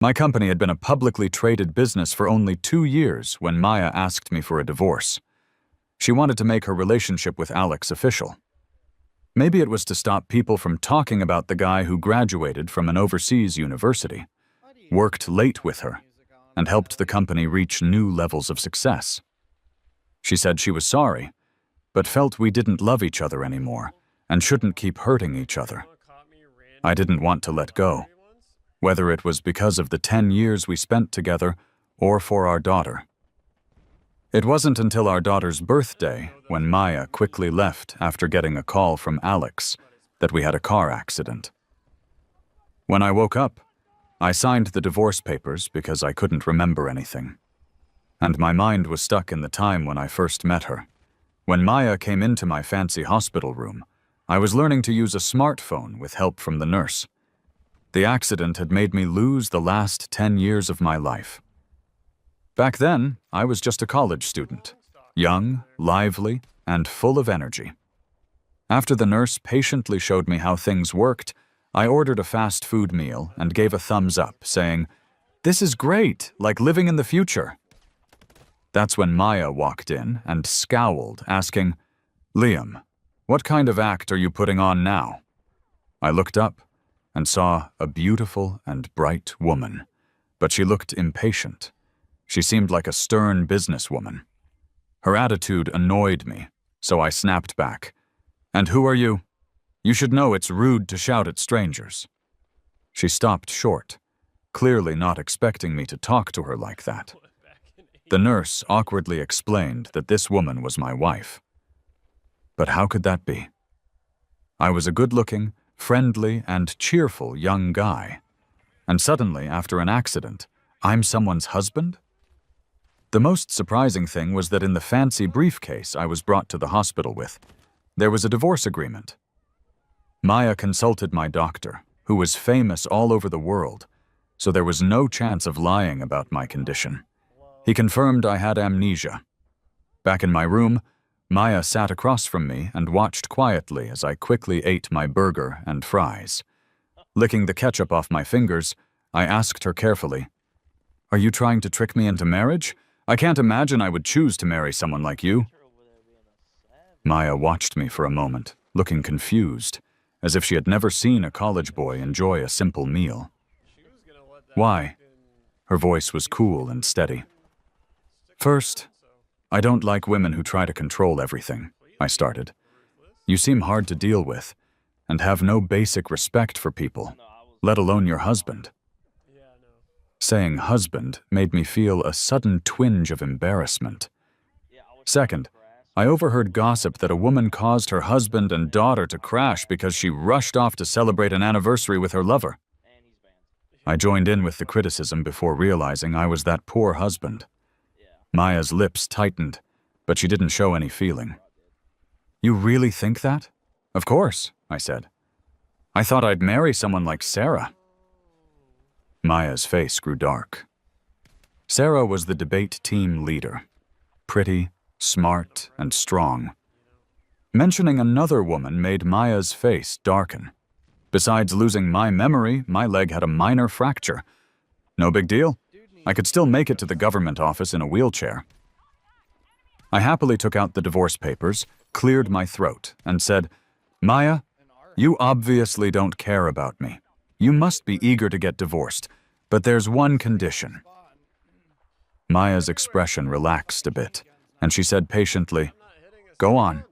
My company had been a publicly traded business for only 2 years when Maya asked me for a divorce. She wanted to make her relationship with Alex official. Maybe it was to stop people from talking about the guy who graduated from an overseas university, worked late with her, and helped the company reach new levels of success. She said she was sorry, but felt we didn't love each other anymore and shouldn't keep hurting each other. I didn't want to let go, whether it was because of the 10 years we spent together or for our daughter. It wasn't until our daughter's birthday, when Maya quickly left after getting a call from Alex, that we had a car accident. When I woke up, I signed the divorce papers because I couldn't remember anything. And my mind was stuck in the time when I first met her. When Maya came into my fancy hospital room, I was learning to use a smartphone with help from the nurse. The accident had made me lose the last 10 years of my life. Back then, I was just a college student, young, lively, and full of energy. After the nurse patiently showed me how things worked, I ordered a fast food meal and gave a thumbs up, saying, "This is great, like living in the future." That's when Maya walked in and scowled, asking, "Liam, what kind of act are you putting on now?" I looked up and saw a beautiful and bright woman, but she looked impatient. She seemed like a stern businesswoman. Her attitude annoyed me, so I snapped back. "And who are you? You should know it's rude to shout at strangers." She stopped short, clearly not expecting me to talk to her like that. The nurse awkwardly explained that this woman was my wife. But how could that be? I was a good-looking, friendly, and cheerful young guy. And suddenly, after an accident, I'm someone's husband? The most surprising thing was that in the fancy briefcase I was brought to the hospital with, there was a divorce agreement. Maya consulted my doctor, who was famous all over the world, so there was no chance of lying about my condition. He confirmed I had amnesia. Back in my room, Maya sat across from me and watched quietly as I quickly ate my burger and fries. Licking the ketchup off my fingers, I asked her carefully, "Are you trying to trick me into marriage? I can't imagine I would choose to marry someone like you." Maya watched me for a moment, looking confused, as if she had never seen a college boy enjoy a simple meal. "Why?" Her voice was cool and steady. "First, I don't like women who try to control everything," I started. "You seem hard to deal with, and have no basic respect for people, let alone your husband." Saying husband made me feel a sudden twinge of embarrassment. Second, I overheard gossip that a woman caused her husband and daughter to crash because she rushed off to celebrate an anniversary with her lover. I joined in with the criticism before realizing I was that poor husband. Maya's lips tightened, but she didn't show any feeling. "You really think that?" "Of course," I said. "I thought I'd marry someone like Sarah." Maya's face grew dark. Sarah was the debate team leader. Pretty, smart, and strong. Mentioning another woman made Maya's face darken. Besides losing my memory, my leg had a minor fracture. No big deal. I could still make it to the government office in a wheelchair. I happily took out the divorce papers, cleared my throat, and said, "Maya, you obviously don't care about me. You must be eager to get divorced, but there's one condition." Maya's expression relaxed a bit, and she said patiently, "Go on."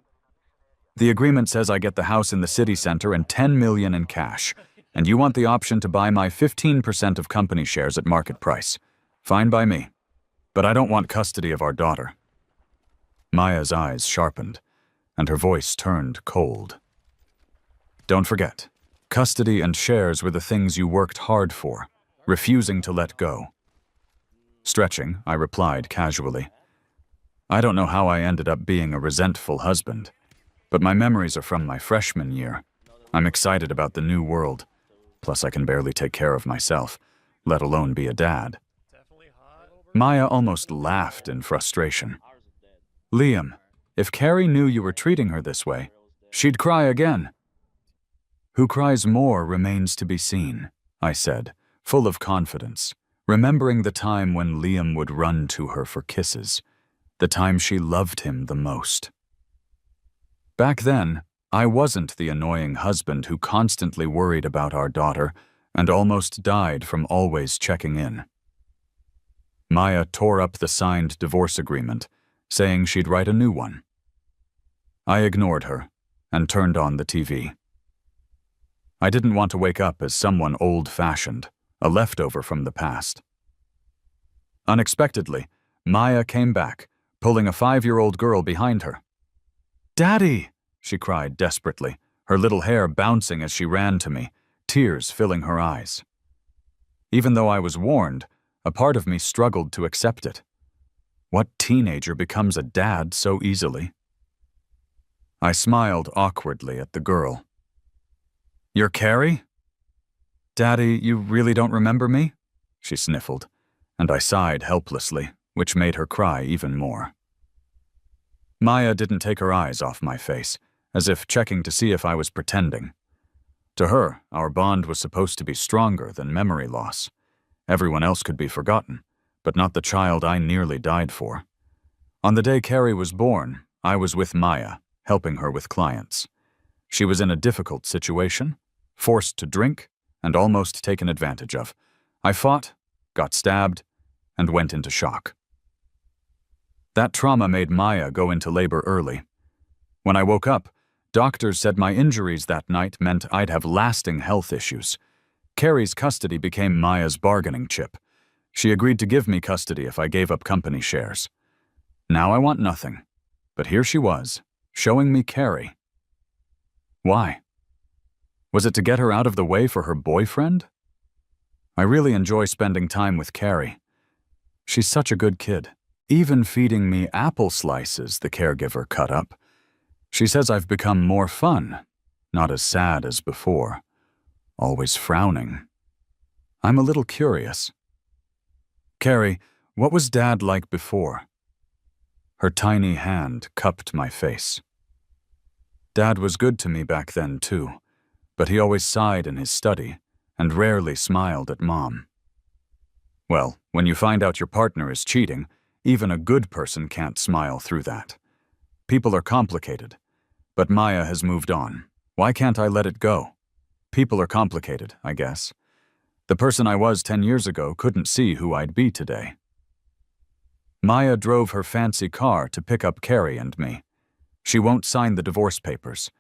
"The agreement says I get the house in the city center and $10 million in cash, and you want the option to buy my 15% of company shares at market price. Fine by me. But I don't want custody of our daughter." Maya's eyes sharpened, and her voice turned cold. "Don't forget, custody and shares were the things you worked hard for, refusing to let go." Stretching, I replied casually, "I don't know how I ended up being a resentful husband, but my memories are from my freshman year. I'm excited about the new world. Plus, I can barely take care of myself, let alone be a dad." Maya almost laughed in frustration. "Liam, if Carrie knew you were treating her this way, she'd cry again." "Who cries more remains to be seen," I said, full of confidence, remembering the time when Liam would run to her for kisses, the time she loved him the most. Back then, I wasn't the annoying husband who constantly worried about our daughter and almost died from always checking in. Maya tore up the signed divorce agreement, saying she'd write a new one. I ignored her and turned on the TV. I didn't want to wake up as someone old-fashioned, a leftover from the past. Unexpectedly, Maya came back, pulling a 5-year-old girl behind her. "Daddy!" she cried desperately, her little hair bouncing as she ran to me, tears filling her eyes. Even though I was warned, a part of me struggled to accept it. What teenager becomes a dad so easily? I smiled awkwardly at the girl. "You're Carrie?" "Daddy, you really don't remember me?" she sniffled, and I sighed helplessly, which made her cry even more. Maya didn't take her eyes off my face, as if checking to see if I was pretending. To her, our bond was supposed to be stronger than memory loss. Everyone else could be forgotten, but not the child I nearly died for. On the day Carrie was born, I was with Maya, helping her with clients. She was in a difficult situation, forced to drink, and almost taken advantage of. I fought, got stabbed, and went into shock. That trauma made Maya go into labor early. When I woke up, doctors said my injuries that night meant I'd have lasting health issues. Carrie's custody became Maya's bargaining chip. She agreed to give me custody if I gave up company shares. Now I want nothing, but here she was, showing me Carrie. Why? Was it to get her out of the way for her boyfriend? I really enjoy spending time with Carrie. She's such a good kid, even feeding me apple slices the caregiver cut up. She says I've become more fun, not as sad as before, always frowning. I'm a little curious. "Carrie, what was Dad like before?" Her tiny hand cupped my face. "Dad was good to me back then, too, but he always sighed in his study and rarely smiled at Mom." Well, when you find out your partner is cheating, even a good person can't smile through that. People are complicated, but Maya has moved on. Why can't I let it go? People are complicated, I guess. The person I was 10 years ago couldn't see who I'd be today. Maya drove her fancy car to pick up Carrie and me. She won't sign the divorce papers.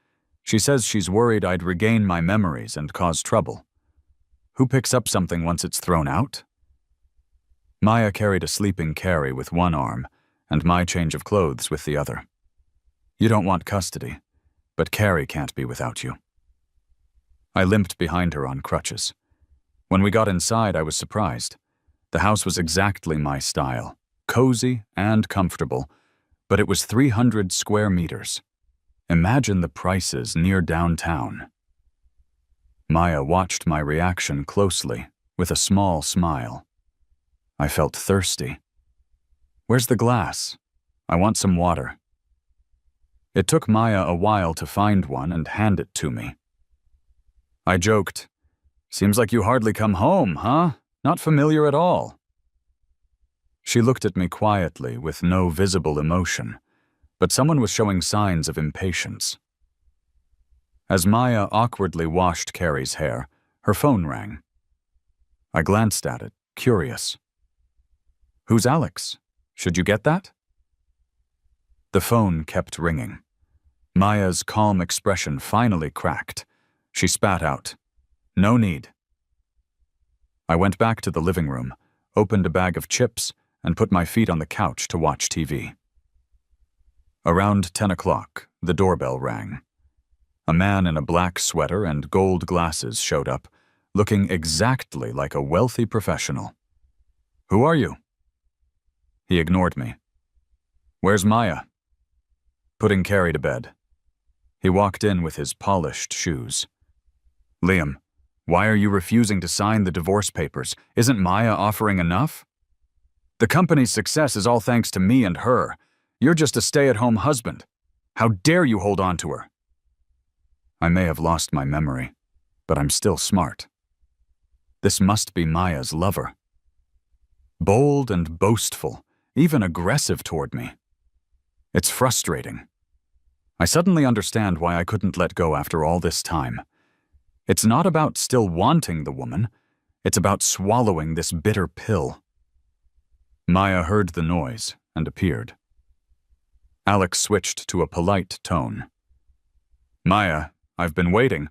She says she's worried I'd regain my memories and cause trouble. Who picks up something once it's thrown out? Maya carried a sleeping Carrie with one arm and my change of clothes with the other. "You don't want custody, but Carrie can't be without you." I limped behind her on crutches. When we got inside, I was surprised. The house was exactly my style, cozy and comfortable, but it was 300 square meters. Imagine the prices near downtown. Maya watched my reaction closely, with a small smile. I felt thirsty. "Where's the glass? I want some water." It took Maya a while to find one and hand it to me. I joked, "Seems like you hardly come home, huh? Not familiar at all." She looked at me quietly with no visible emotion, but someone was showing signs of impatience. As Maya awkwardly washed Carrie's hair, her phone rang. I glanced at it, curious. "Who's Alex? Should you get that?" The phone kept ringing. Maya's calm expression finally cracked. She spat out, "No need." I went back to the living room, opened a bag of chips, and put my feet on the couch to watch TV. Around 10 o'clock, the doorbell rang. A man in a black sweater and gold glasses showed up, looking exactly like a wealthy professional. "Who are you?" He ignored me. "Where's Maya?" "Putting Carrie to bed." He walked in with his polished shoes. "Liam, why are you refusing to sign the divorce papers? Isn't Maya offering enough?" "The company's success is all thanks to me and her. You're just a stay-at-home husband. How dare you hold on to her?" I may have lost my memory, but I'm still smart. This must be Maya's lover. Bold and boastful, even aggressive toward me. It's frustrating. I suddenly understand why I couldn't let go after all this time. It's not about still wanting the woman. It's about swallowing this bitter pill. Maya heard the noise and appeared. Alex switched to a polite tone. Maya, I've been waiting.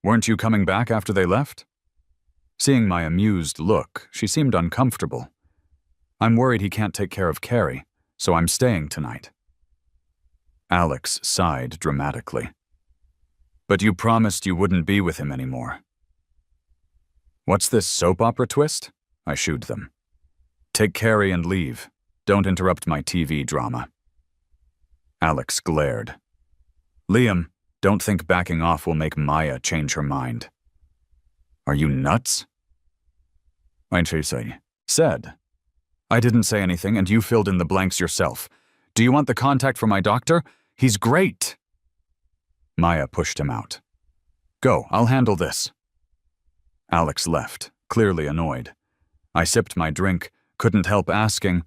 Weren't you coming back after they left? Seeing my amused look, she seemed uncomfortable. I'm worried he can't take care of Carrie, so I'm staying tonight. Alex sighed dramatically. But you promised you wouldn't be with him anymore. What's this soap opera twist? I shooed them. Take Carrie and leave. Don't interrupt my TV drama. Alex glared. Liam, don't think backing off will make Maya change her mind. Are you nuts? Said. I didn't say anything and you filled in the blanks yourself. Do you want the contact for my doctor? He's great. Maya pushed him out. Go, I'll handle this. Alex left, clearly annoyed. I sipped my drink, couldn't help asking,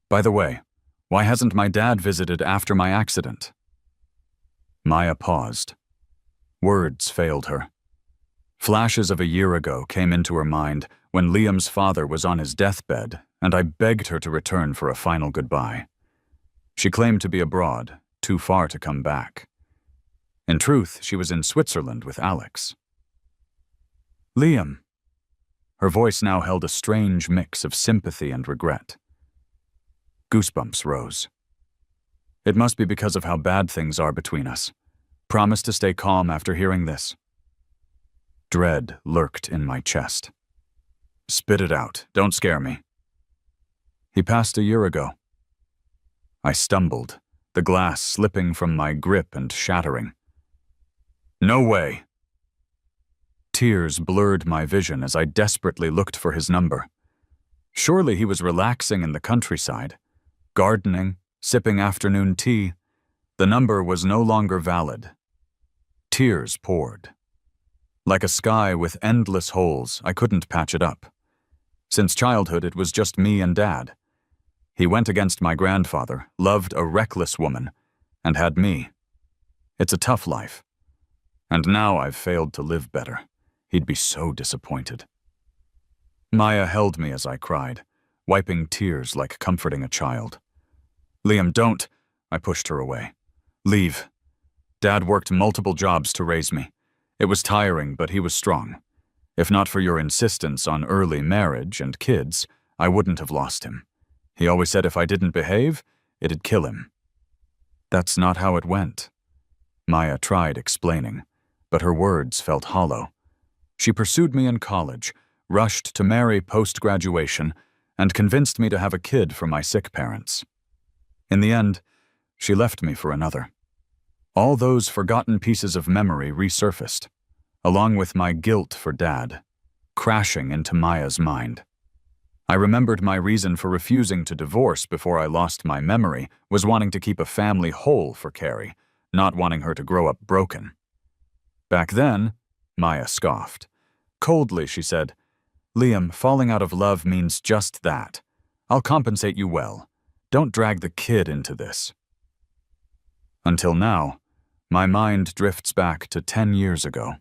by the way, why hasn't my dad visited after my accident? Maya paused. Words failed her. Flashes of a year ago came into her mind when Liam's father was on his deathbed, and I begged her to return for a final goodbye. She claimed to be abroad, too far to come back. In truth, she was in Switzerland with Alex. Liam. Her voice now held a strange mix of sympathy and regret. Goosebumps rose. It must be because of how bad things are between us. Promise to stay calm after hearing this. Dread lurked in my chest. Spit it out. Don't scare me. He passed a year ago. I stumbled, the glass slipping from my grip and shattering. No way. Tears blurred my vision as I desperately looked for his number. Surely he was relaxing in the countryside, gardening, sipping afternoon tea. The number was no longer valid. Tears poured. Like a sky with endless holes, I couldn't patch it up. Since childhood, it was just me and Dad. He went against my grandfather, loved a reckless woman, and had me. It's a tough life. And now I've failed to live better. He'd be so disappointed. Maya held me as I cried, wiping tears like comforting a child. Liam, don't. I pushed her away. Leave. Dad worked multiple jobs to raise me. It was tiring, but he was strong. If not for your insistence on early marriage and kids, I wouldn't have lost him. He always said if I didn't behave, it'd kill him. That's not how it went. Maya tried explaining, but her words felt hollow. She pursued me in college, rushed to marry post-graduation, and convinced me to have a kid for my sick parents. In the end, she left me for another. All those forgotten pieces of memory resurfaced, along with my guilt for Dad, crashing into Maya's mind. I remembered my reason for refusing to divorce before I lost my memory was wanting to keep a family whole for Carrie, not wanting her to grow up broken. Back then, Maya scoffed. Coldly, she said, Liam, falling out of love means just that. I'll compensate you well. Don't drag the kid into this. Until now, my mind drifts back to 10 years ago.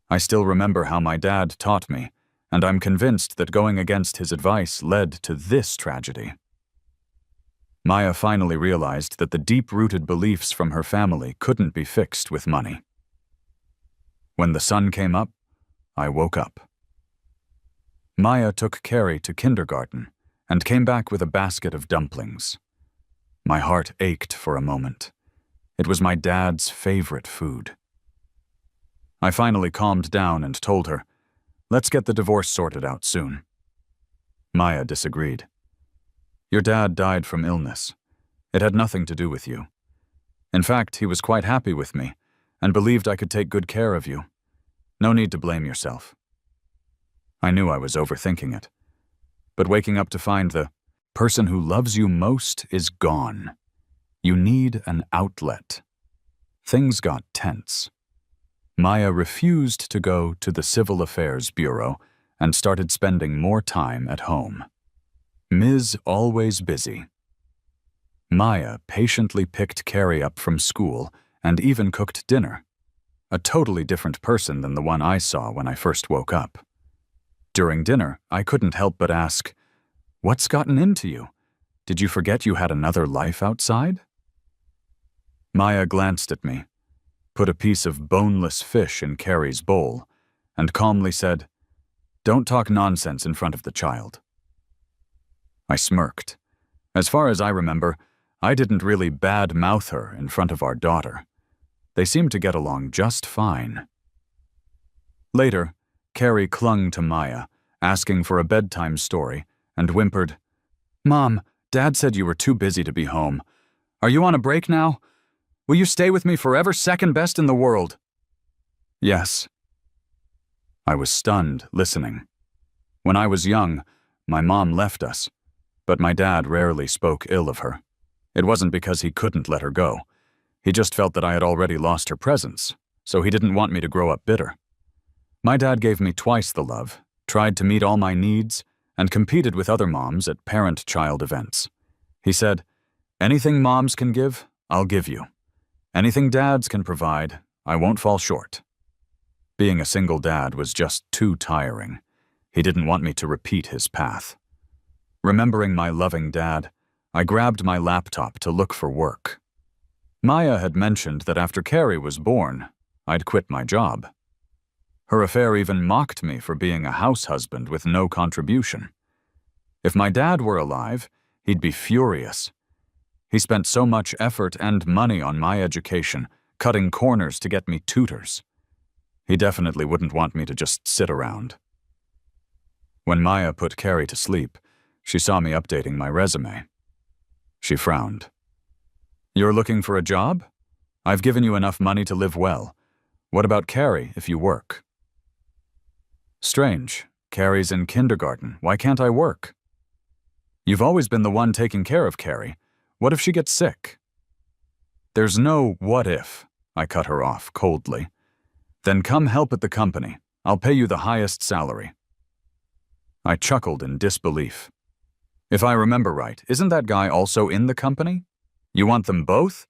I still remember how my dad taught me, and I'm convinced that going against his advice led to this tragedy. Maya finally realized that the deep-rooted beliefs from her family couldn't be fixed with money. When the sun came up, I woke up. Maya took Carrie to kindergarten and came back with a basket of dumplings. My heart ached for a moment. It was my dad's favorite food. I finally calmed down and told her, let's get the divorce sorted out soon. Maya disagreed. Your dad died from illness. It had nothing to do with you. In fact, he was quite happy with me and believed I could take good care of you. No need to blame yourself. I knew I was overthinking it, but waking up to find the person who loves you most is gone. You need an outlet. Things got tense. Maya refused to go to the Civil Affairs Bureau and started spending more time at home. Ms. Always Busy. Maya patiently picked Carrie up from school and even cooked dinner. A totally different person than the one I saw when I first woke up. During dinner, I couldn't help but ask, "What's gotten into you? Did you forget you had another life outside?" Maya glanced at me, put a piece of boneless fish in Carrie's bowl, and calmly said, "Don't talk nonsense in front of the child." I smirked. As far as I remember, I didn't really bad-mouth her in front of our daughter. They seemed to get along just fine. Later, Carrie clung to Maya, asking for a bedtime story, and whimpered, "Mom, Dad said you were too busy to be home. Are you on a break now? Will you stay with me forever, second best in the world?" "Yes." I was stunned, listening. When I was young, my mom left us, but my dad rarely spoke ill of her. It wasn't because he couldn't let her go. He just felt that I had already lost her presence, so he didn't want me to grow up bitter. My dad gave me twice the love, tried to meet all my needs, and competed with other moms at parent-child events. He said, "Anything moms can give, I'll give you. Anything dads can provide, I won't fall short." Being a single dad was just too tiring. He didn't want me to repeat his path. Remembering my loving dad, I grabbed my laptop to look for work. Maya had mentioned that after Carrie was born, I'd quit my job. Her affair even mocked me for being a house husband with no contribution. If my dad were alive, he'd be furious. He spent so much effort and money on my education, cutting corners to get me tutors. He definitely wouldn't want me to just sit around. When Maya put Carrie to sleep, she saw me updating my resume. She frowned. "You're looking for a job? I've given you enough money to live well. What about Carrie if you work?" "Strange. Carrie's in kindergarten. Why can't I work?" "You've always been the one taking care of Carrie. What if she gets sick?" "There's no what if," I cut her off coldly. "Then come help at the company. I'll pay you the highest salary." I chuckled in disbelief. "If I remember right, isn't that guy also in the company? You want them both,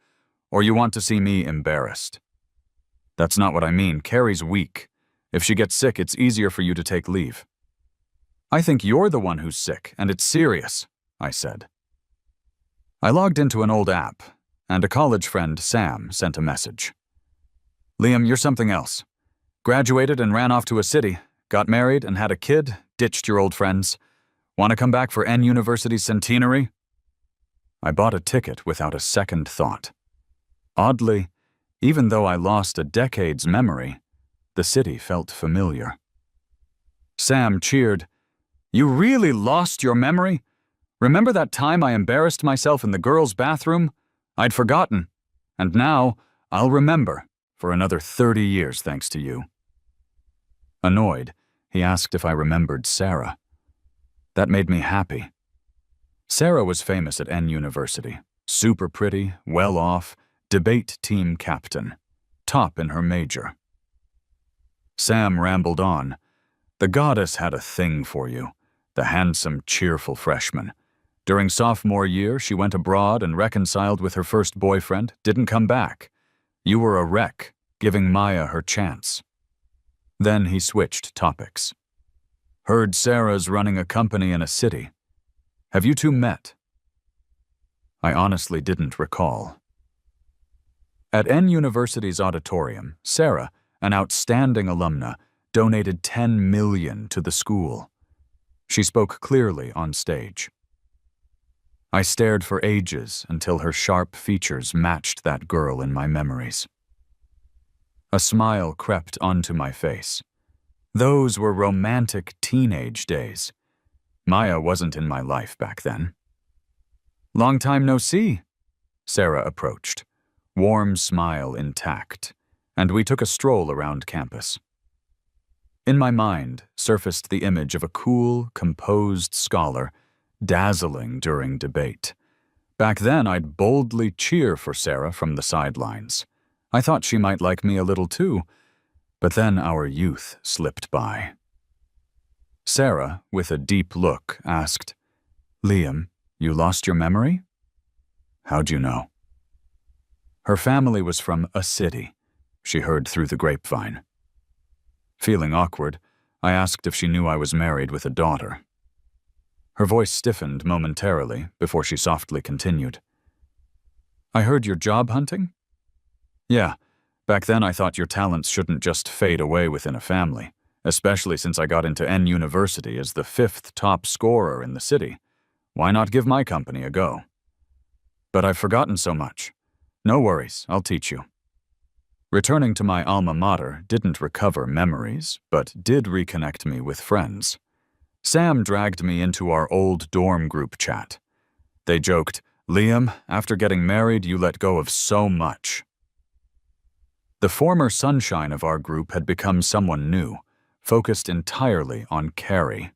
or you want to see me embarrassed?" "That's not what I mean. Carrie's weak. If she gets sick, it's easier for you to take leave." "I think you're the one who's sick, and it's serious," I said. I logged into an old app, and a college friend, Sam, sent a message. "Liam, you're something else. Graduated and ran off to a city, got married and had a kid, ditched your old friends. Want to come back for N University's centenary?" I bought a ticket without a second thought. Oddly, even though I lost a decade's memory, the city felt familiar. Sam cheered, "You really lost your memory? Remember that time I embarrassed myself in the girls' bathroom? I'd forgotten, and now I'll remember for another 30 years thanks to you." Annoyed, he asked if I remembered Sarah. That made me happy. Sarah was famous at N University, super pretty, well off, debate team captain, top in her major. Sam rambled on. "The goddess had a thing for you, the handsome, cheerful freshman. During sophomore year, she went abroad and reconciled with her first boyfriend, didn't come back. You were a wreck, giving Maya her chance." Then he switched topics. "Heard Sarah's running a company in a city. Have you two met?" I honestly didn't recall. At N University's auditorium, Sarah, an outstanding alumna, donated $10 million to the school. She spoke clearly on stage. I stared for ages until her sharp features matched that girl in my memories. A smile crept onto my face. Those were romantic teenage days. Maya wasn't in my life back then. "Long time no see," Sarah approached, warm smile intact, and we took a stroll around campus. In my mind surfaced the image of a cool, composed scholar, dazzling during debate. Back then, I'd boldly cheer for Sarah from the sidelines. I thought she might like me a little too, but then our youth slipped by. Sarah, with a deep look, asked, "Liam, you lost your memory?" "How'd you know?" Her family was from a city, she heard through the grapevine. Feeling awkward, I asked if she knew I was married with a daughter. Her voice stiffened momentarily before she softly continued. "I heard you're job hunting?" "Yeah, back then I thought your talents shouldn't just fade away within a family, especially since I got into N University as the 5th top scorer in the city. Why not give my company a go? But I've forgotten so much. No worries, I'll teach you." Returning to my alma mater didn't recover memories, but did reconnect me with friends. Sam dragged me into our old dorm group chat. They joked, "Liam, after getting married, you let go of so much." The former sunshine of our group had become someone new, focused entirely on Carrie.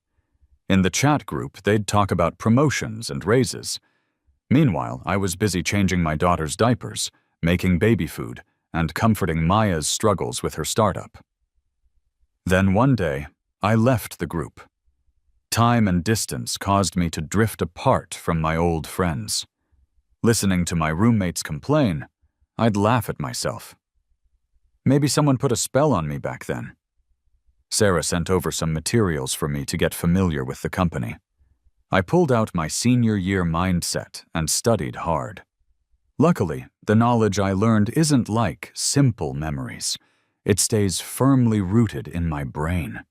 In the chat group, they'd talk about promotions and raises. Meanwhile, I was busy changing my daughter's diapers, making baby food, and comforting Maya's struggles with her startup. Then one day, I left the group. Time and distance caused me to drift apart from my old friends. Listening to my roommates complain, I'd laugh at myself. Maybe someone put a spell on me back then. Sarah sent over some materials for me to get familiar with the company. I pulled out my senior year mindset and studied hard. Luckily, the knowledge I learned isn't like simple memories. It stays firmly rooted in my brain.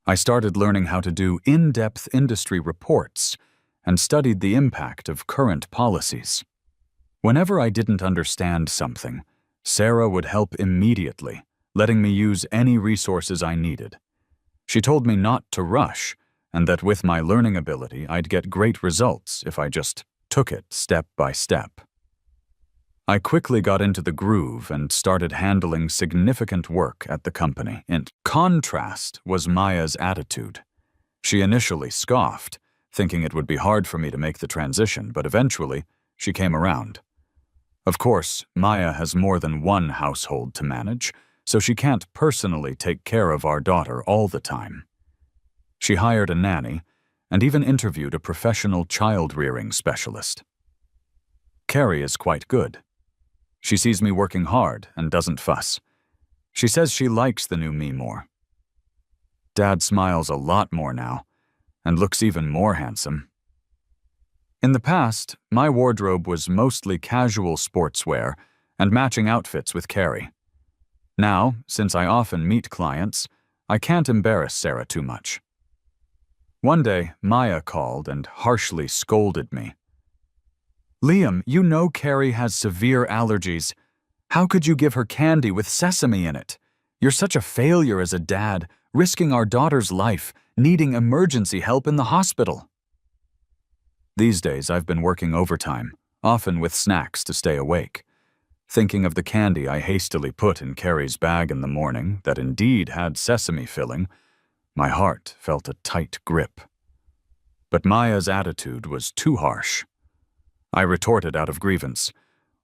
I started learning how to do in-depth industry reports and studied the impact of current policies. Whenever I didn't understand something, Sarah would help immediately, letting me use any resources I needed. She told me not to rush, and that with my learning ability, I'd get great results if I just took it step by step. I quickly got into the groove and started handling significant work at the company. In contrast was Maya's attitude. She initially scoffed, thinking it would be hard for me to make the transition, but eventually she came around. Of course, Maya has more than one household to manage, so she can't personally take care of our daughter all the time. She hired a nanny and even interviewed a professional child-rearing specialist. Carrie is quite good. She sees me working hard and doesn't fuss. She says she likes the new me more. Dad smiles a lot more now and looks even more handsome. In the past, my wardrobe was mostly casual sportswear and matching outfits with Carrie. Now, since I often meet clients, I can't embarrass Sarah too much. One day, Maya called and harshly scolded me. "Liam, you know Carrie has severe allergies. How could you give her candy with sesame in it? You're such a failure as a dad, risking our daughter's life, needing emergency help in the hospital." These days, I've been working overtime, often with snacks to stay awake. Thinking of the candy I hastily put in Carrie's bag in the morning that indeed had sesame filling, my heart felt a tight grip. But Maya's attitude was too harsh. I retorted out of grievance.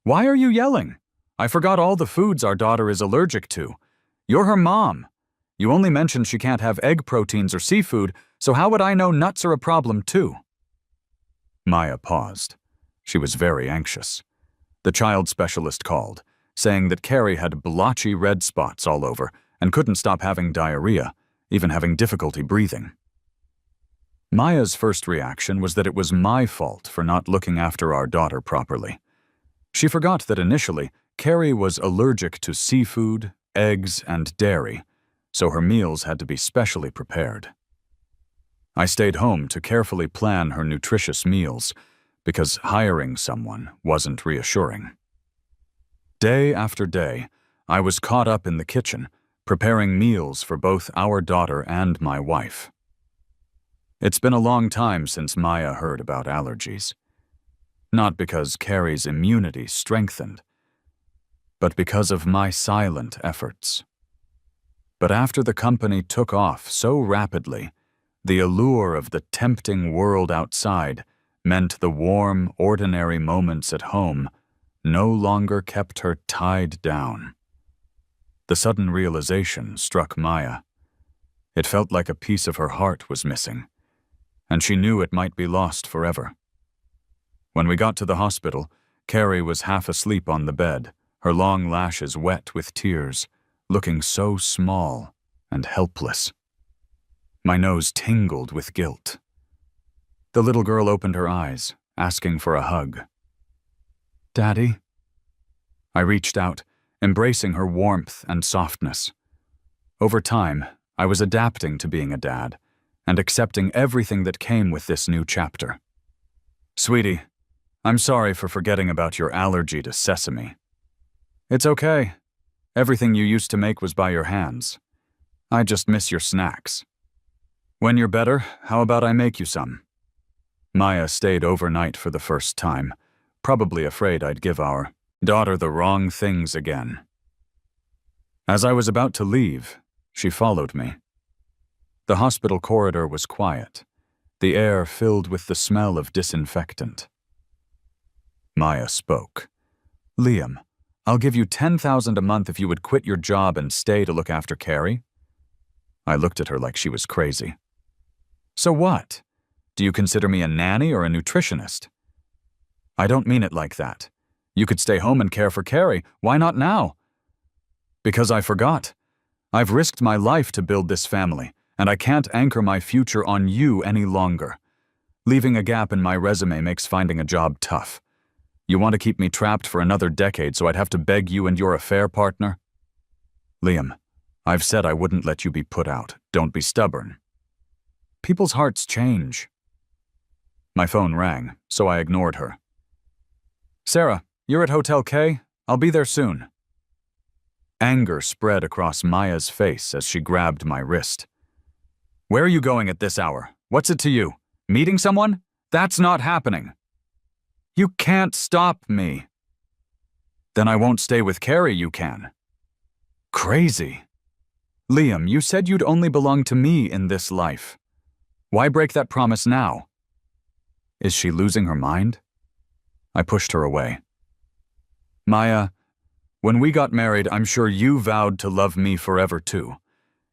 "Why are you yelling? I forgot all the foods our daughter is allergic to. You're her mom. You only mentioned she can't have egg proteins or seafood, so how would I know nuts are a problem too?" Maya paused. She was very anxious. The child specialist called, saying that Carrie had blotchy red spots all over and couldn't stop having diarrhea, even having difficulty breathing. Maya's first reaction was that it was my fault for not looking after our daughter properly. She forgot that initially, Carrie was allergic to seafood, eggs, and dairy, so her meals had to be specially prepared. I stayed home to carefully plan her nutritious meals, because hiring someone wasn't reassuring. Day after day, I was caught up in the kitchen, preparing meals for both our daughter and my wife. It's been a long time since Maya heard about allergies. Not because Carrie's immunity strengthened, but because of my silent efforts. But after the company took off so rapidly, the allure of the tempting world outside meant the warm, ordinary moments at home no longer kept her tied down. The sudden realization struck Maya. It felt like a piece of her heart was missing, and she knew it might be lost forever. When we got to the hospital, Carrie was half asleep on the bed, her long lashes wet with tears, looking so small and helpless. My nose tingled with guilt. The little girl opened her eyes, asking for a hug. "Daddy?" I reached out, embracing her warmth and softness. Over time, I was adapting to being a dad and accepting everything that came with this new chapter. "Sweetie, I'm sorry for forgetting about your allergy to sesame." "It's okay. Everything you used to make was by your hands. I just miss your snacks. When you're better, how about I make you some?" Maya stayed overnight for the first time, probably afraid I'd give our daughter the wrong things again. As I was about to leave, she followed me. The hospital corridor was quiet, the air filled with the smell of disinfectant. Maya spoke. "Liam, I'll give you $10,000 a month if you would quit your job and stay to look after Carrie." I looked at her like she was crazy. "So what? Do you consider me a nanny or a nutritionist?" "I don't mean it like that. You could stay home and care for Carrie. Why not now?" "Because I forgot. I've risked my life to build this family, and I can't anchor my future on you any longer. Leaving a gap in my resume makes finding a job tough. You want to keep me trapped for another decade so I'd have to beg you and your affair partner?" "Liam, I've said I wouldn't let you be put out. Don't be stubborn." "People's hearts change." My phone rang, so I ignored her. "Sarah, you're at Hotel K? I'll be there soon." Anger spread across Maya's face as she grabbed my wrist. "Where are you going at this hour? What's it to you? Meeting someone? That's not happening." "You can't stop me." "Then I won't stay with Carrie, you can." "Crazy." "Liam, you said you'd only belong to me in this life. Why break that promise now?" Is she losing her mind? I pushed her away. "Maya, when we got married, I'm sure you vowed to love me forever too.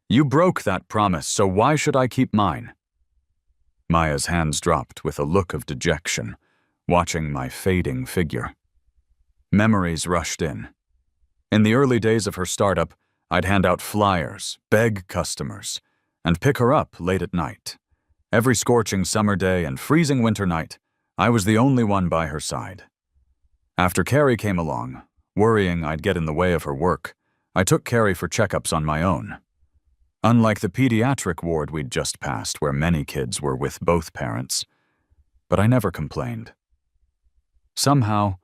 You broke that promise, so why should I keep mine?" Maya's hands dropped with a look of dejection, watching my fading figure. Memories rushed in. In the early days of her startup, I'd hand out flyers, beg customers, and pick her up late at night. Every scorching summer day and freezing winter night, I was the only one by her side. After Carrie came along, worrying I'd get in the way of her work, I took Carrie for checkups on my own. Unlike the pediatric ward we'd just passed, where many kids were with both parents, but I never complained. Somehow,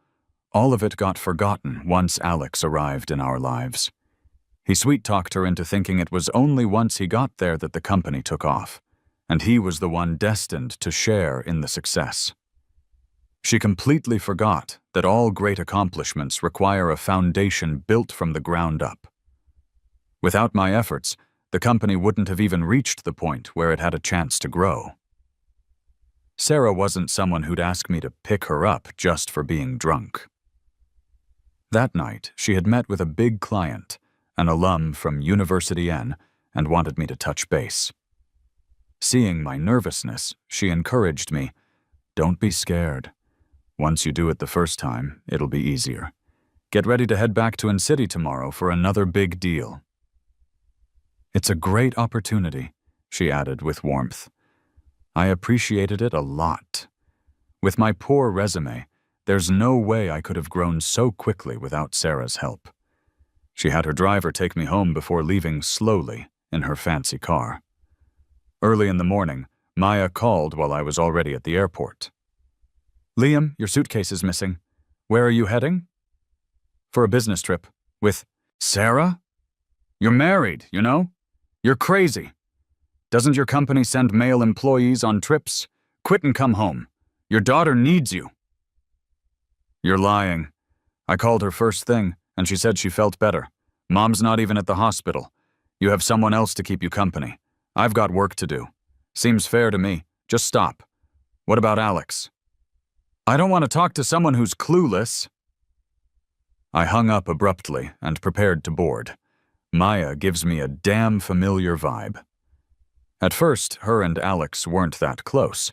all of it got forgotten once Alex arrived in our lives. He sweet-talked her into thinking it was only once he got there that the company took off, and he was the one destined to share in the success. She completely forgot that all great accomplishments require a foundation built from the ground up. Without my efforts, the company wouldn't have even reached the point where it had a chance to grow. Sarah wasn't someone who'd ask me to pick her up just for being drunk. That night, she had met with a big client, an alum from University N, and wanted me to touch base. Seeing my nervousness, she encouraged me, "Don't be scared. Once you do it the first time, it'll be easier. Get ready to head back to In-City tomorrow for another big deal." "It's a great opportunity," she added with warmth. I appreciated it a lot. With my poor resume, there's no way I could have grown so quickly without Sarah's help. She had her driver take me home before leaving slowly in her fancy car. Early in the morning, Maya called while I was already at the airport. "Liam, your suitcase is missing. Where are you heading?" "For a business trip. With Sarah? You're married, you know? You're crazy. Doesn't your company send male employees on trips? Quit and come home. Your daughter needs you." "You're lying. I called her first thing, and she said she felt better. Mom's not even at the hospital. You have someone else to keep you company. I've got work to do. Seems fair to me. Just stop. What about Alex?" "I don't want to talk to someone who's clueless." I hung up abruptly and prepared to board. Maya gives me a damn familiar vibe. At first, her and Alex weren't that close,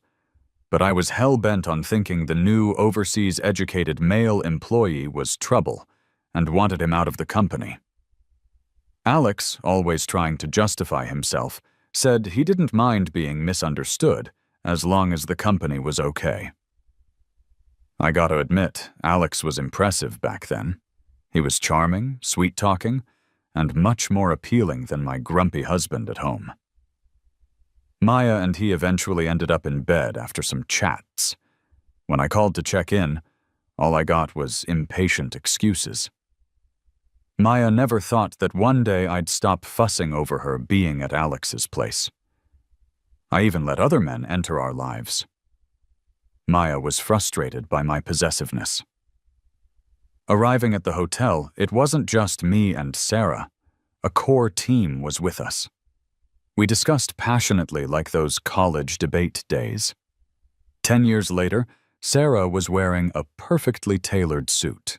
but I was hell-bent on thinking the new overseas-educated male employee was trouble and wanted him out of the company. Alex, always trying to justify himself, said he didn't mind being misunderstood as long as the company was okay. I gotta admit, Alex was impressive back then. He was charming, sweet-talking, and much more appealing than my grumpy husband at home. Maya and he eventually ended up in bed after some chats. When I called to check in, all I got was impatient excuses. Maya never thought that one day I'd stop fussing over her being at Alex's place. I even let other men enter our lives. Maya was frustrated by my possessiveness. Arriving at the hotel, it wasn't just me and Sarah. A core team was with us. We discussed passionately like those college debate days. 10 years later, Sarah was wearing a perfectly tailored suit.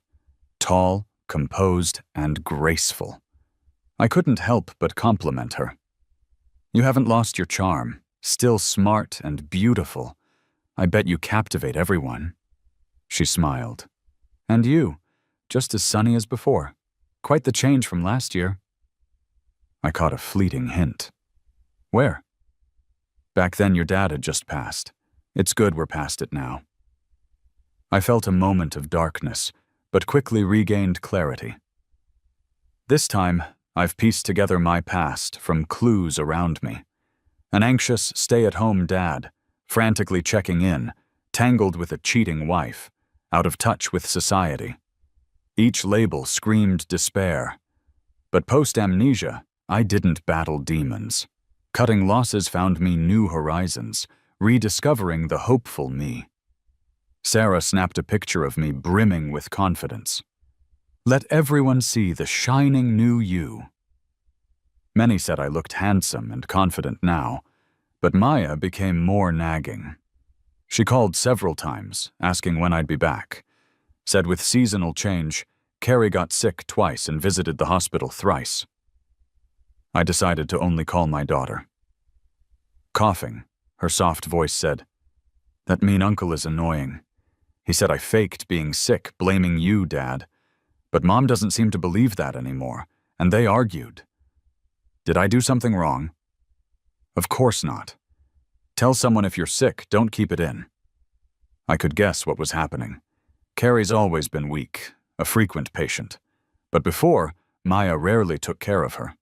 Tall, composed, and graceful. I couldn't help but compliment her. "You haven't lost your charm. Still smart and beautiful. I bet you captivate everyone." She smiled. "And you, just as sunny as before. Quite the change from last year." I caught a fleeting hint. "Where?" "Back then your dad had just passed. It's good we're past it now." I felt a moment of darkness, but quickly regained clarity. This time, I've pieced together my past from clues around me. An anxious, stay-at-home dad, frantically checking in, tangled with a cheating wife, out of touch with society. Each label screamed despair. But post-amnesia, I didn't battle demons. Cutting losses found me new horizons, rediscovering the hopeful me. Sarah snapped a picture of me brimming with confidence. "Let everyone see the shining new you." Many said I looked handsome and confident now, but Maya became more nagging. She called several times, asking when I'd be back. Said with seasonal change, Carrie got sick twice and visited the hospital thrice. I decided to only call my daughter. Coughing, her soft voice said, "That mean uncle is annoying. He said I faked being sick, blaming you, Dad. But Mom doesn't seem to believe that anymore, and they argued. Did I do something wrong?" "Of course not. Tell someone if you're sick, don't keep it in." I could guess what was happening. Carrie's always been weak, a frequent patient. But before, Maya rarely took care of her.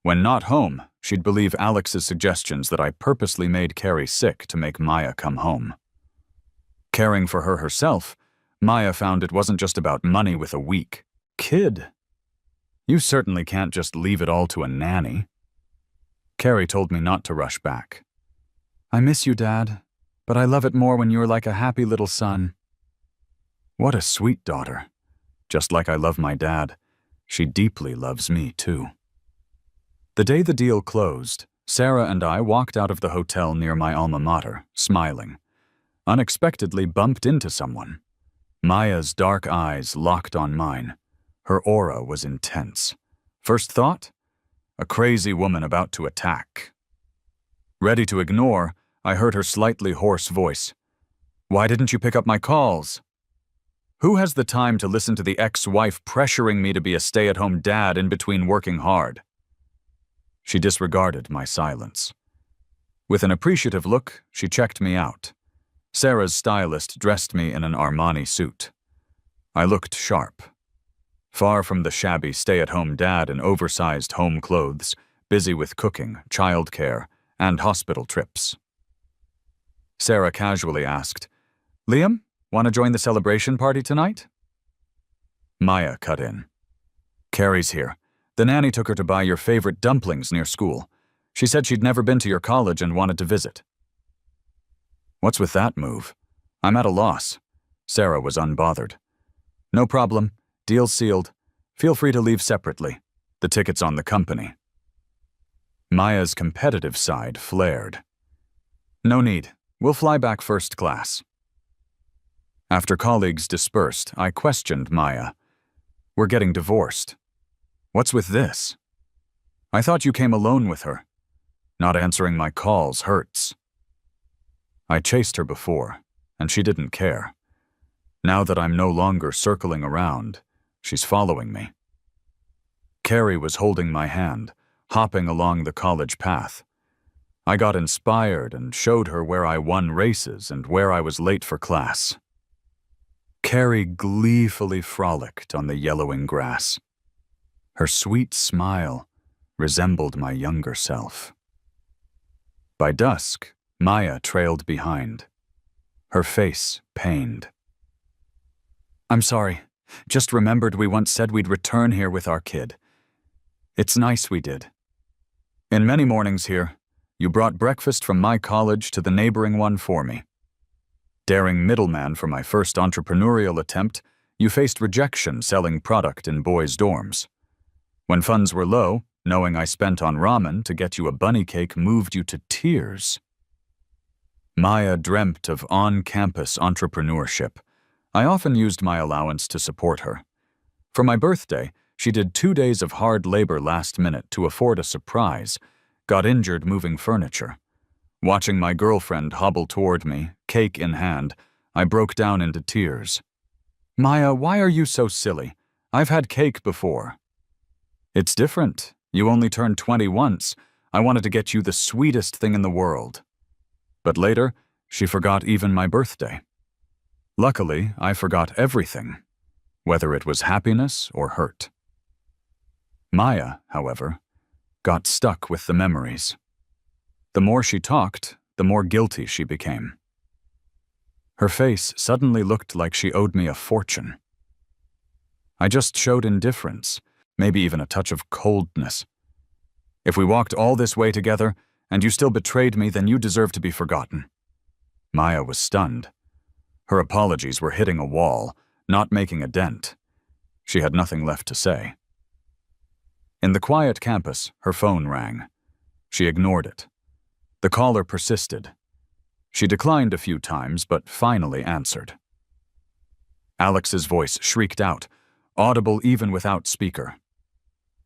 When not home, she'd believe Alex's suggestions that I purposely made Carrie sick to make Maya come home. Caring for her herself, Maya found it wasn't just about money with a weak kid. "You certainly can't just leave it all to a nanny." Carrie told me not to rush back. "I miss you, Dad, but I love it more when you're like a happy little son." What a sweet daughter. Just like I love my dad, she deeply loves me too. The day the deal closed, Sarah and I walked out of the hotel near my alma mater, smiling. Unexpectedly bumped into someone. Maya's dark eyes locked on mine. Her aura was intense. First thought? A crazy woman about to attack. Ready to ignore, I heard her slightly hoarse voice. "Why didn't you pick up my calls?" Who has the time to listen to the ex-wife pressuring me to be a stay-at-home dad in between working hard? She disregarded my silence. With an appreciative look, she checked me out. Sarah's stylist dressed me in an Armani suit. I looked sharp. Far from the shabby stay-at-home dad in oversized home clothes, busy with cooking, childcare, and hospital trips. Sarah casually asked, "Liam, want to join the celebration party tonight?" Maya cut in. "Carrie's here. The nanny took her to buy your favorite dumplings near school. She said she'd never been to your college and wanted to visit." What's with that move? I'm at a loss. Sarah was unbothered. "No problem. Deal sealed. Feel free to leave separately. The ticket's on the company." Maya's competitive side flared. "No need. We'll fly back first class." After colleagues dispersed, I questioned Maya. "We're getting divorced. What's with this?" "I thought you came alone with her." Not answering my calls hurts. I chased her before, and she didn't care. Now that I'm no longer circling around, she's following me. Carrie was holding my hand, hopping along the college path. I got inspired and showed her where I won races and where I was late for class. Carrie gleefully frolicked on the yellowing grass. Her sweet smile resembled my younger self. By dusk, Maya trailed behind, her face pained. "I'm sorry. Just remembered we once said we'd return here with our kid. It's nice we did. In many mornings here, you brought breakfast from my college to the neighboring one for me. Daring middleman for my first entrepreneurial attempt, you faced rejection selling product in boys' dorms. When funds were low, knowing I spent on ramen to get you a bunny cake moved you to tears." Maya dreamt of on-campus entrepreneurship. I often used my allowance to support her. For my birthday, she did 2 days of hard labor last minute to afford a surprise, got injured moving furniture. Watching my girlfriend hobble toward me, cake in hand, I broke down into tears. "Maya, why are you so silly? I've had cake before." "It's different. You only turned 20 once. I wanted to get you the sweetest thing in the world." But later, she forgot even my birthday. Luckily, I forgot everything, whether it was happiness or hurt. Maya, however, got stuck with the memories. The more she talked, the more guilty she became. Her face suddenly looked like she owed me a fortune. I just showed indifference, maybe even a touch of coldness. If we walked all this way together, and you still betrayed me, then you deserve to be forgotten. Maya was stunned. Her apologies were hitting a wall, not making a dent. She had nothing left to say. In the quiet campus, her phone rang. She ignored it. The caller persisted. She declined a few times, but finally answered. Alex's voice shrieked out, audible even without speaker.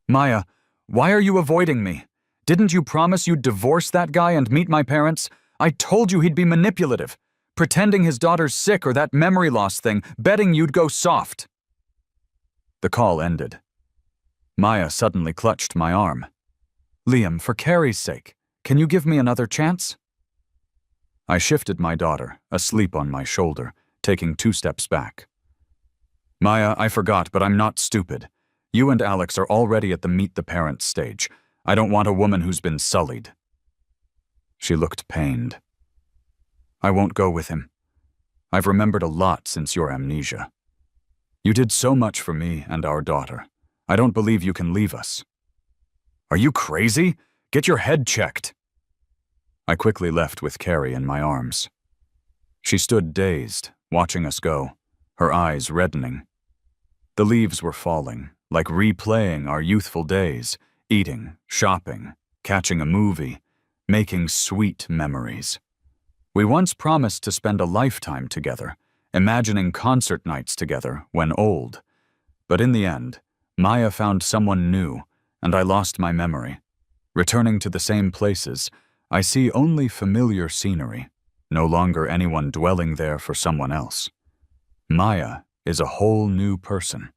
"Maya, why are you avoiding me? Didn't you promise you'd divorce that guy and meet my parents? I told you he'd be manipulative, pretending his daughter's sick or that memory loss thing, betting you'd go soft." The call ended. Maya suddenly clutched my arm. "Liam, for Carrie's sake, can you give me another chance?" I shifted my daughter, asleep on my shoulder, taking 2 steps back. "Maya, I forgot, but I'm not stupid. You and Alex are already at the meet the parents stage. I don't want a woman who's been sullied." She looked pained. "I won't go with him. I've remembered a lot since your amnesia. You did so much for me and our daughter. I don't believe you can leave us." "Are you crazy? Get your head checked." I quickly left with Carrie in my arms. She stood dazed, watching us go, her eyes reddening. The leaves were falling, like replaying our youthful days, eating, shopping, catching a movie, making sweet memories. We once promised to spend a lifetime together, imagining concert nights together when old. But in the end, Maya found someone new, and I lost my memory. Returning to the same places, I see only familiar scenery, no longer anyone dwelling there for someone else. Maya is a whole new person.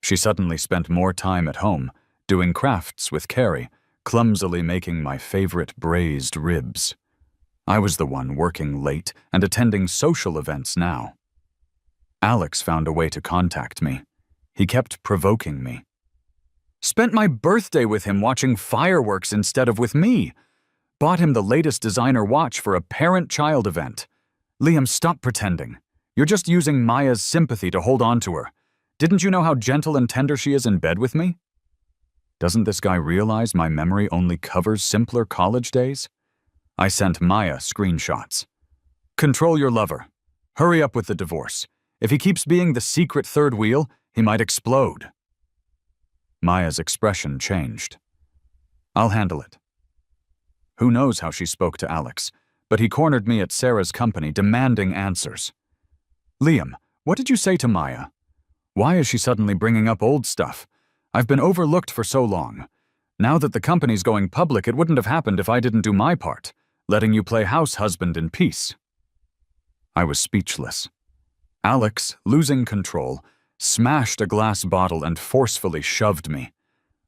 She suddenly spent more time at home, doing crafts with Carrie, clumsily making my favorite braised ribs. I was the one working late and attending social events now. Alex found a way to contact me. He kept provoking me. Spent my birthday with him watching fireworks instead of with me. Bought him the latest designer watch for a parent-child event. Liam, stop pretending. You're just using Maya's sympathy to hold on to her. Didn't you know how gentle and tender she is in bed with me? Doesn't this guy realize my memory only covers simpler college days? I sent Maya screenshots. Control your lover. Hurry up with the divorce. If he keeps being the secret third wheel, he might explode. Maya's expression changed. I'll handle it. Who knows how she spoke to Alex, but he cornered me at Sarah's company demanding answers. Liam, what did you say to Maya? Why is she suddenly bringing up old stuff? I've been overlooked for so long. Now that the company's going public, it wouldn't have happened if I didn't do my part, letting you play house husband in peace. I was speechless. Alex, losing control, smashed a glass bottle and forcefully shoved me.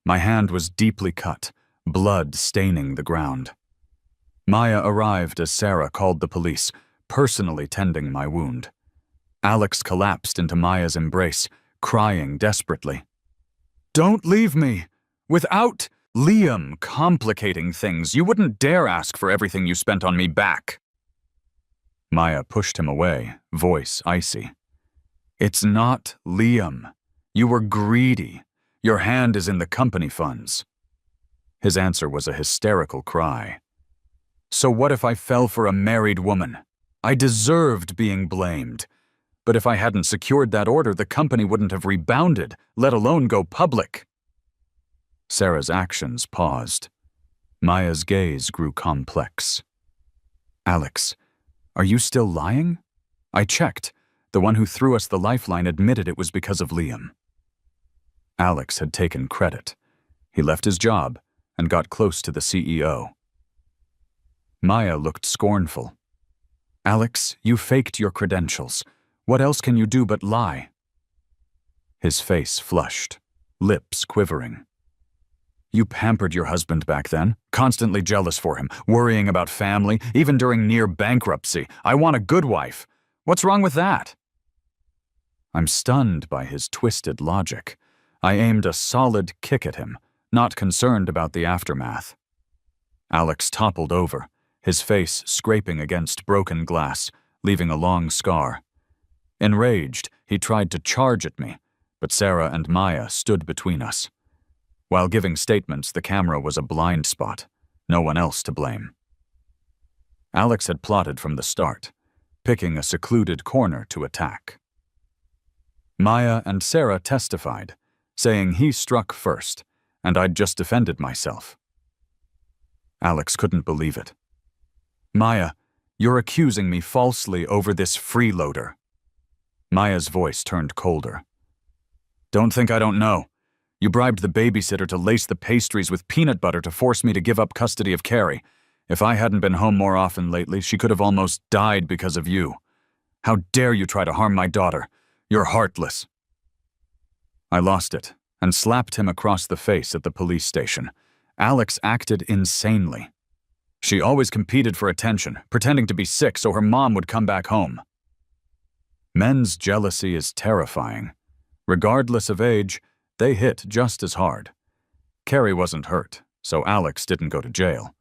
My hand was deeply cut, blood staining the ground. Maya arrived as Sarah called the police, personally tending my wound. Alex collapsed into Maya's embrace, crying desperately. "Don't leave me! Without Liam complicating things, you wouldn't dare ask for everything you spent on me back." Maya pushed him away, voice icy. "It's not Liam. You were greedy. Your hand is in the company funds." His answer was a hysterical cry. "So what if I fell for a married woman? I deserved being blamed. But if I hadn't secured that order, the company wouldn't have rebounded, let alone go public." Sarah's actions paused. Maya's gaze grew complex. "Alex, are you still lying? I checked. The one who threw us the lifeline admitted it was because of Liam." Alex had taken credit. He left his job and got close to the CEO. Maya looked scornful. "Alex, you faked your credentials. What else can you do but lie?" His face flushed, lips quivering. "You pampered your husband back then, constantly jealous for him, worrying about family, even during near bankruptcy. I want a good wife. What's wrong with that?" I'm stunned by his twisted logic. I aimed a solid kick at him, not concerned about the aftermath. Alex toppled over, his face scraping against broken glass, leaving a long scar. Enraged, he tried to charge at me, but Sarah and Maya stood between us. While giving statements, the camera was a blind spot, no one else to blame. Alex had plotted from the start, picking a secluded corner to attack. Maya and Sarah testified, saying he struck first, and I'd just defended myself. Alex couldn't believe it. "Maya, you're accusing me falsely over this freeloader." Maya's voice turned colder. "Don't think I don't know. You bribed the babysitter to lace the pastries with peanut butter to force me to give up custody of Carrie. If I hadn't been home more often lately, she could have almost died because of you. How dare you try to harm my daughter? You're heartless." I lost it and slapped him across the face at the police station. Alex acted insanely. She always competed for attention, pretending to be sick so her mom would come back home. Men's jealousy is terrifying. Regardless of age, they hit just as hard. Carrie wasn't hurt, so Alex didn't go to jail.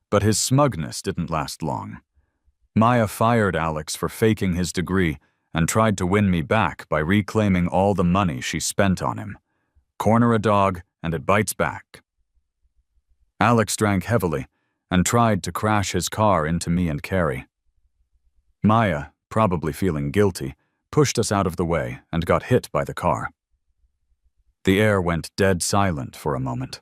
But his smugness didn't last long. Maya fired Alex for faking his degree and tried to win me back by reclaiming all the money she spent on him. Corner a dog, and it bites back. Alex drank heavily and tried to crash his car into me and Carrie. Maya, probably feeling guilty, pushed us out of the way and got hit by the car. The air went dead silent for a moment.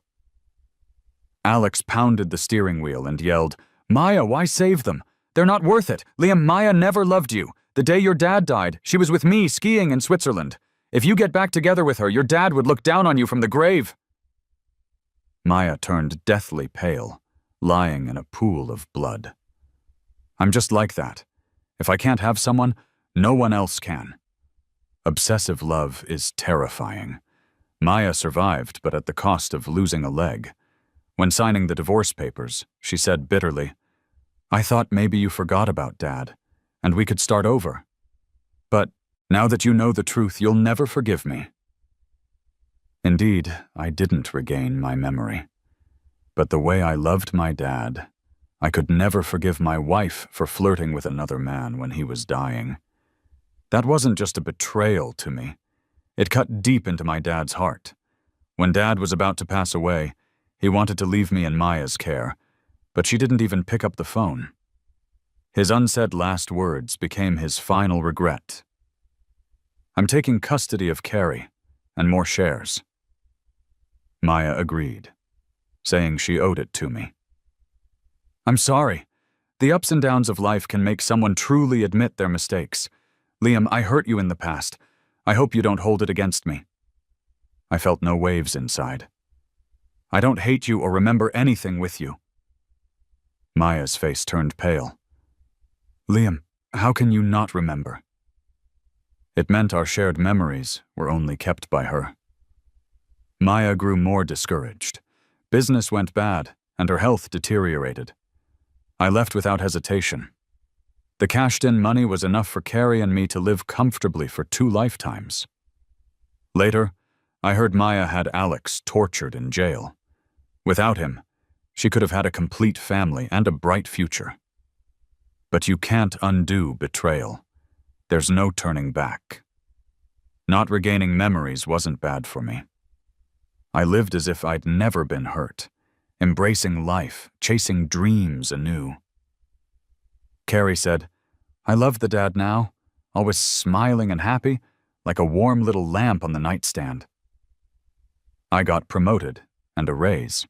Alex pounded the steering wheel and yelled, "Maya, why save them? They're not worth it. Liam, Maya never loved you. The day your dad died, she was with me skiing in Switzerland. If you get back together with her, your dad would look down on you from the grave." Maya turned deathly pale, lying in a pool of blood. I'm just like that. If I can't have someone, no one else can. Obsessive love is terrifying. Maya survived, but at the cost of losing a leg. When signing the divorce papers, she said bitterly, "I thought maybe you forgot about Dad, and we could start over. But now that you know the truth, you'll never forgive me." Indeed, I didn't regain my memory. But the way I loved my dad, I could never forgive my wife for flirting with another man when he was dying. That wasn't just a betrayal to me. It cut deep into my dad's heart. When Dad was about to pass away, he wanted to leave me in Maya's care, but she didn't even pick up the phone. His unsaid last words became his final regret. "I'm taking custody of Carrie and more shares." Maya agreed, saying she owed it to me. "I'm sorry. The ups and downs of life can make someone truly admit their mistakes. Liam, I hurt you in the past. I hope you don't hold it against me." I felt no waves inside. I don't hate you or remember anything with you. Maya's face turned pale. Liam, how can you not remember? It meant our shared memories were only kept by her. Maya grew more discouraged. Business went bad, and her health deteriorated. I left without hesitation. The cashed-in money was enough for Carrie and me to live comfortably for 2 lifetimes. Later, I heard Maya had Alex tortured in jail. Without him, she could have had a complete family and a bright future. But you can't undo betrayal. There's no turning back. Not regaining memories wasn't bad for me. I lived as if I'd never been hurt, embracing life, chasing dreams anew. Carrie said, I love the dad now, always smiling and happy, like a warm little lamp on the nightstand. I got promoted and a raise.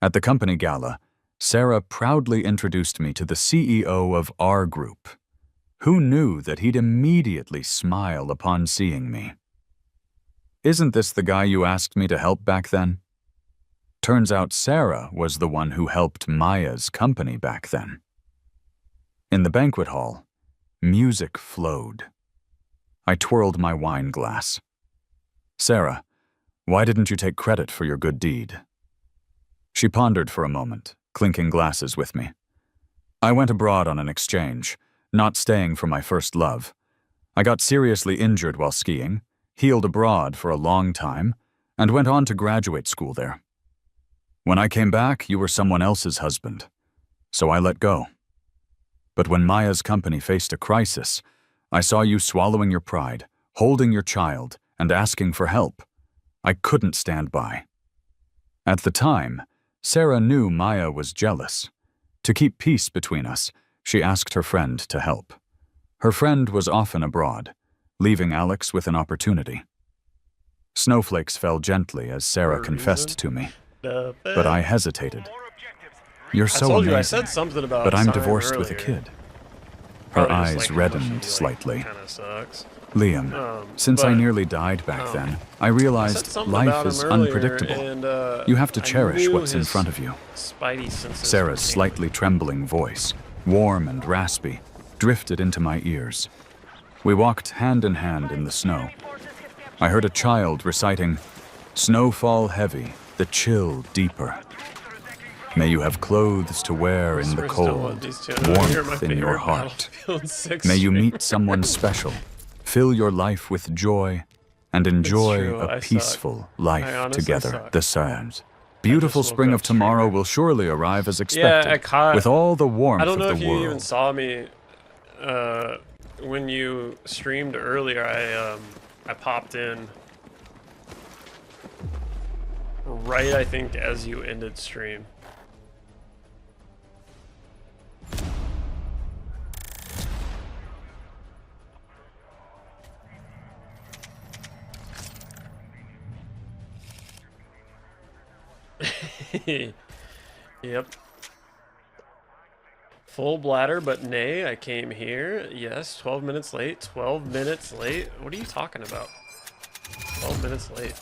At the company gala, Sarah proudly introduced me to the CEO of our group. Who knew that he'd immediately smile upon seeing me? Isn't this the guy you asked me to help back then? Turns out Sarah was the one who helped Maya's company back then. In the banquet hall, music flowed. I twirled my wine glass. Sarah, why didn't you take credit for your good deed? She pondered for a moment, clinking glasses with me. I went abroad on an exchange, not staying for my first love. I got seriously injured while skiing, healed abroad for a long time, and went on to graduate school there. When I came back, you were someone else's husband, so I let go. But when Maya's company faced a crisis, I saw you swallowing your pride, holding your child, and asking for help. I couldn't stand by. At the time, Sarah knew Maya was jealous. To keep peace between us, she asked her friend to help. Her friend was often abroad, leaving Alex with an opportunity. Snowflakes fell gently as Sarah confessed to me, but I hesitated. You're so amazing, I said something about but I'm Simon divorced with a earlier. kid. Her Probably just, eyes like, reddened she, slightly. Kind of sucks. Liam, since I nearly died back then, I I said realized something life about is him earlier, unpredictable. and You have to I cherish knew what's in his front of you. Spidey senses Sarah's were slightly trembling voice, warm and raspy, drifted into my ears. We walked hand in hand in the snow. I heard a child reciting, "Snowfall heavy, the chill deeper. May you have clothes to wear in the cold, warmth in your heart. May you meet someone special, fill your life with joy, and enjoy a peaceful life together." The sands. Beautiful spring of tomorrow will surely arrive as expected, with all the warmth I don't know of if the you world. even saw me when you streamed earlier. I popped in right, I think, as you ended stream. Yep. Full bladder, but nay, I came here. Yes, 12 minutes late. 12 minutes late? What are you talking about? 12 minutes late.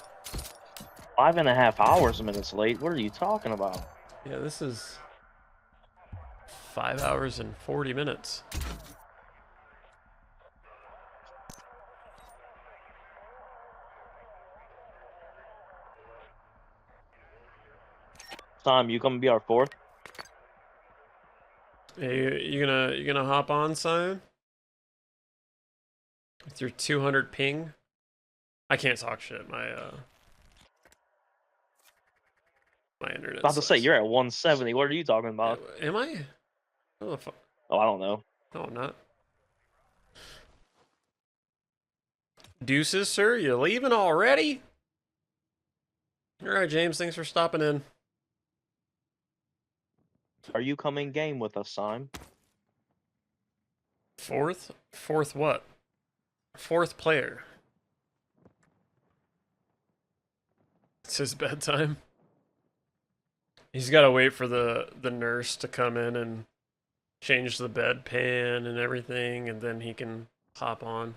5.5 hours minutes late. What are you talking about? Yeah, this is 5 hours and 40 minutes. Tom, you gonna be our fourth? Hey, you gonna hop on, Simon? With your 200 ping? I can't talk shit. My internet. About to say you're at 170. What are you talking about? Am I? Oh, the fuck. Oh, I don't know. No, I'm not. Deuces, sir. You leaving already? All right, James. Thanks for stopping in. Are you coming game with us, Simon? Fourth? Fourth what? Fourth player. It's his bedtime. He's got to wait for the nurse to come in and change the bedpan and everything, and then he can hop on.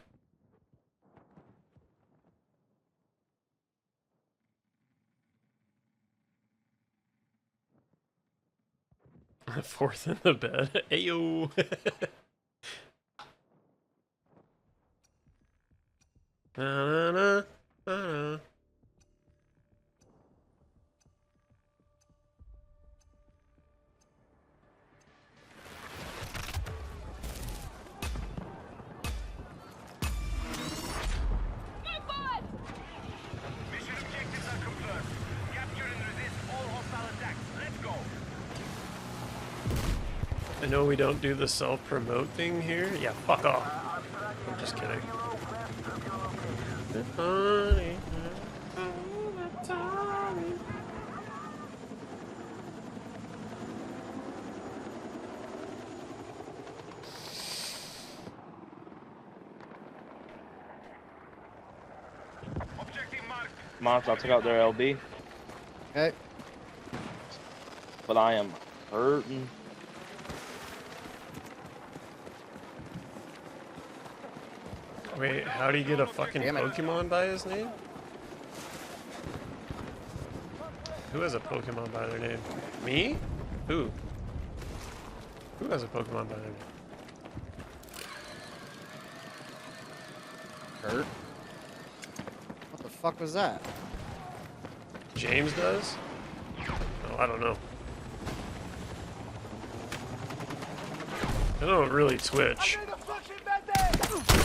Fourth in the bed. Ayo. Na, na, na, na, na. Mission objectives are confirmed. Capture and resist all hostile attacks. Let's go. I know we don't do the self-promote thing here. Yeah, fuck off. I'm just kidding. Honey. Objective marked. Monster, I'll take out their LB, Okay. but I am hurting. Wait, how do you get a fucking Damn it. Pokemon by his name? Who has a Pokemon by their name? Me? Who? Who has a Pokemon by their name? Hurt. What the fuck was that? James does? Oh, I don't know. I don't really twitch.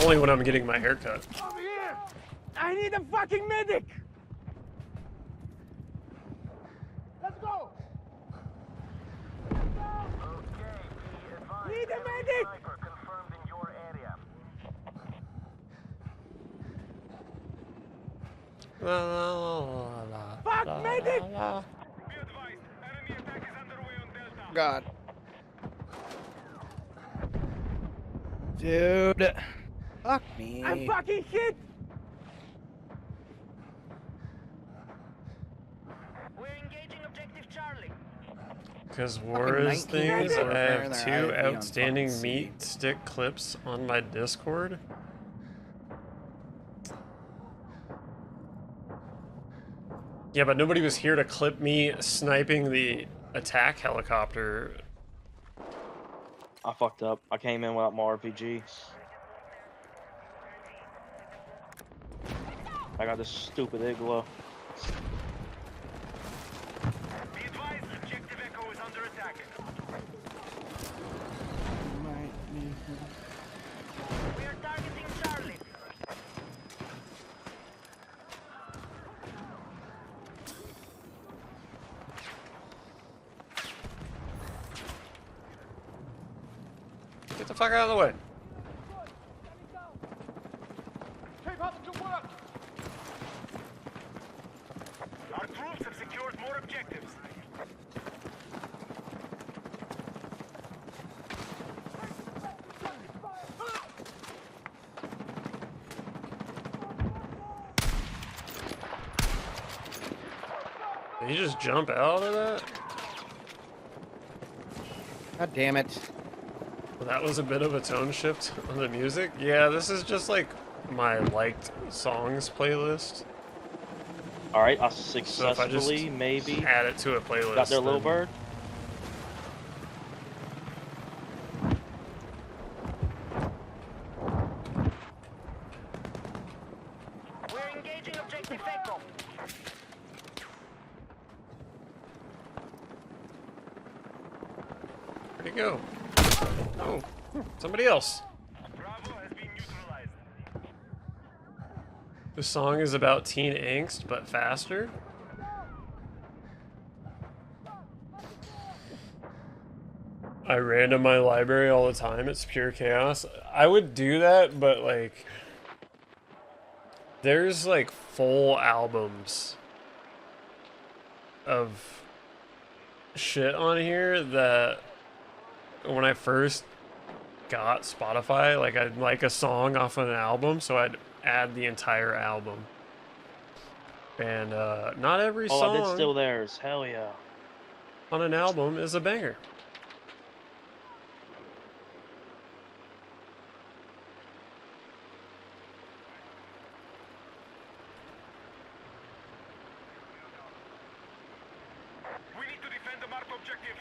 Only when I'm getting my hair cut. Over here. I need a fucking medic. Let's go. Need a medic. Confirmed in your area. Fuck medic. Be advised, enemy attack is underway on Delta. God. Dude. Fuck me. I'm fucking hit. We're engaging objective Charlie. Because Fucking Wara's 19 things, people I there, have they're two IFB on fucking outstanding C. meat stick clips on my Discord. Yeah, but nobody was here to clip me sniping the attack helicopter. I fucked up. I came in without my RPG. I got this stupid igloo. Be advised, objective Echo is under attack. We are targeting Charlie. Get the fuck out of the way. Keep up the work. Our troops have secured more objectives. Did he just jump out of that? God damn it. Well, that was a bit of a tone shift on the music. Yeah, this is just like my liked songs playlist. All right, I So if I just successfully maybe add it to a playlist. got their little then- bird. We're engaging objective Echo. Where'd he go? Oh, somebody else. Bravo has been neutralized. The song is about teen angst, but faster. I random my library all the time. It's pure chaos. I would do that, but like, there's like full albums of shit on here that when I first got Spotify, like I'd like a song off of an album, so I'd add the entire album. And not every Oh, I did song steal theirs. Hell yeah. on an album is a banger. We need to defend the marked objective.